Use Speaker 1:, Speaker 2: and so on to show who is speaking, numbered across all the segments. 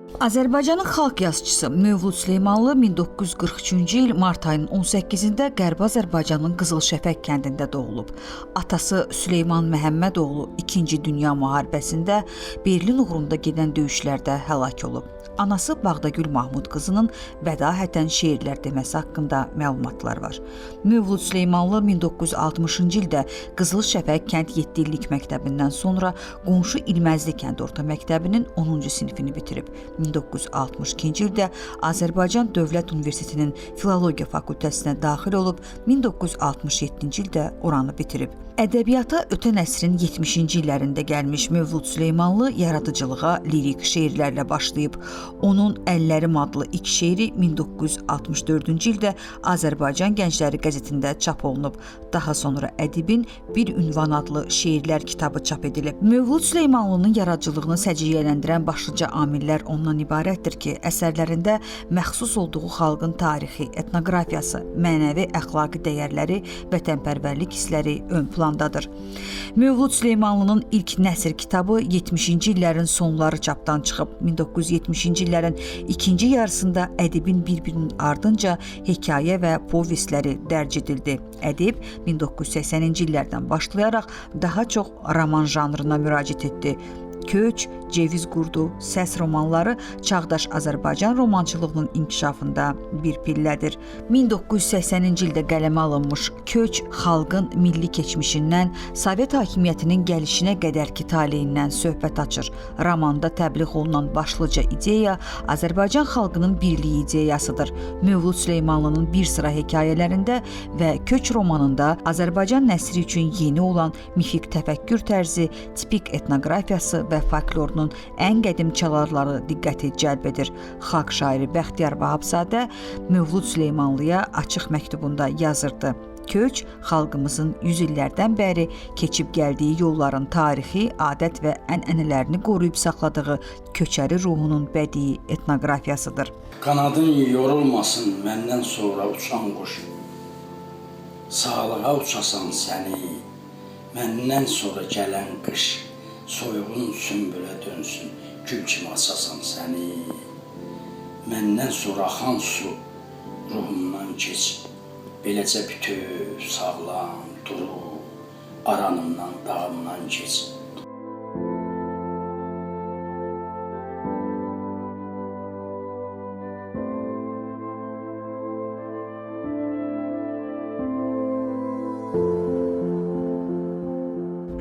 Speaker 1: Azərbaycanın xalq yazıçısı Mövlud Süleymanlı 1943-cü il mart ayının 18-də Qərbi Azərbaycanın Qızılşəfək kəndində doğulub. Atası Süleyman Məhəmmədoğlu 2-ci Dünya müharibəsində Berlin uğrunda gedən döyüşlərdə həlak olub. Anası Bağdagül Mahmud qızının bədahətən şeirlər deməsi haqqında məlumatlar var. Mövlud Süleymanlı 1960-cı ildə Qızılşəfək kənd 7 illik məktəbindən sonra qonşu İlməzli kənd orta məktəbinin 10-cu sinifini bitirib. 1962-ci ildə Azərbaycan Dövlət Universitetinin Filologiya fakültəsinə daxil olub, 1967-ci ildə oranı bitirib. Ədəbiyyata ötən əsrin 70-ci illərində gəlmiş Mövlud Süleymanlı yaradıcılığa lirik şeirlərlə başlayıb. Onun Əllərim adlı ilk şeiri 1964-cü ildə Azərbaycan Gəncləri qəzetində çap olunub. Daha sonra ədibin Bir ünvan adlı şeirlər kitabı çap edilib. Mövlud Süleymanlının yaradıcılığını səciyyələndirən başlıca amillər ondan ibarətdir ki, əsərlərində məxsus olduğu xalqın tarixi, etnoqrafiyası, mənəvi əxlaqi dəyərləri, vətənpərvərlik hissləri ön plandadır. Mövlud Süleymanlının ilk nəsr kitabı 70-ci illərin sonları çapdan çıxıb. 1970-ci illərin ikinci yarısında ədibin bir-birinin ardınca hekayə və povestləri dərc edildi. Ədib 1980-ci illərdən başlayaraq daha çox roman janrına müraciət etdi. Köç, Ceviz qurdu, səs romanları çağdaş Azərbaycan romançılığının inkişafında bir pillədir. 1980-ci ildə qələmə alınmış Köç, xalqın milli keçmişindən, Sovet hakimiyyətinin gəlişinə qədərki taleyindən söhbət açır. Romanda təbliğ olunan başlıca ideya Azərbaycan xalqının birliyi ideyasıdır. Mövlud Süleymanlının bir sıra hekayələrində və Köç romanında Azərbaycan nəsri üçün yeni olan mifik təfəkkür tərzi, tipik etnoqrafiyası və folklorunun ən qədim çalarları diqqəti cəlb edir. Xalq şairi Bəxtiyar Vahabzadə Mövlud Süleymanlıya açıq məktubunda yazırdı. Köç, xalqımızın 100 illərdən bəri keçib gəldiyi yolların tarixi, adət və ənənələrini qoruyub saxladığı köçəri ruhunun bədii etnoqrafiyasıdır.
Speaker 2: Qanadın yorulmasın məndən sonra uçan quş, sağlığa uçasan səni, məndən sonra gələn qış, soyuğun sümbülə dönsün, gül kimi açasan səni, məndən sonra axan su ruhumdan keç, beləcə bütöv, sağlam, duru, aranımdan, dağımdan keç.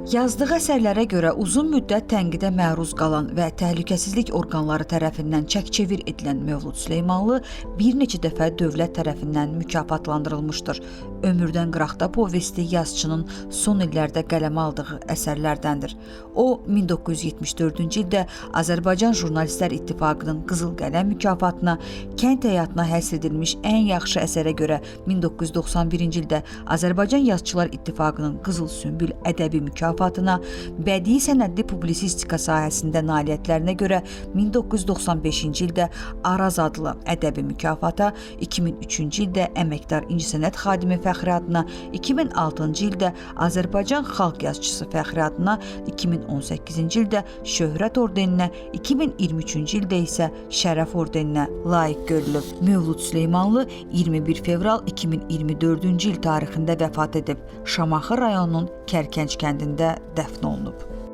Speaker 1: Yazdığı əsərlərə görə uzun müddət tənqidə məruz qalan və təhlükəsizlik orqanları tərəfindən çək-çevir edilən Mövlud Süleymanlı bir neçə dəfə dövlət tərəfindən mükafatlandırılmışdır. Ömürdən qıraqda povesti yazıçının son illərdə qələmə aldığı əsərlərdəndir. O, 1974-cü ildə Azərbaycan Jurnalistlər İttifaqının Qızıl Qələm mükafatına, kənd həyatına həsr edilmiş ən yaxşı əsərə görə 1991-ci ildə Azərbaycan Yazıçılar İttifaqının Qızıl Sümbül ədəbi mükafatına, bədii sənədli publisistika sahəsində nailiyyətlərinə görə 1995-ci ildə Araz adlı ədəbi mükafata, 2003-cü ildə Əməkdar İncəsənət Xadimi fəxri adına, 2006-cı ildə Azərbaycan Xalq Yazıçısı fəxri adına, 2018-ci ildə Şöhrət ordeninə, 2023-cü ildə isə Şərəf ordeninə layiq görülüb. Mövlud Süleymanlı 21 fevral 2024-cü il tarixində vəfat edib. Şamaxı rayonunun Kərkənc kəndində dəfn olunub.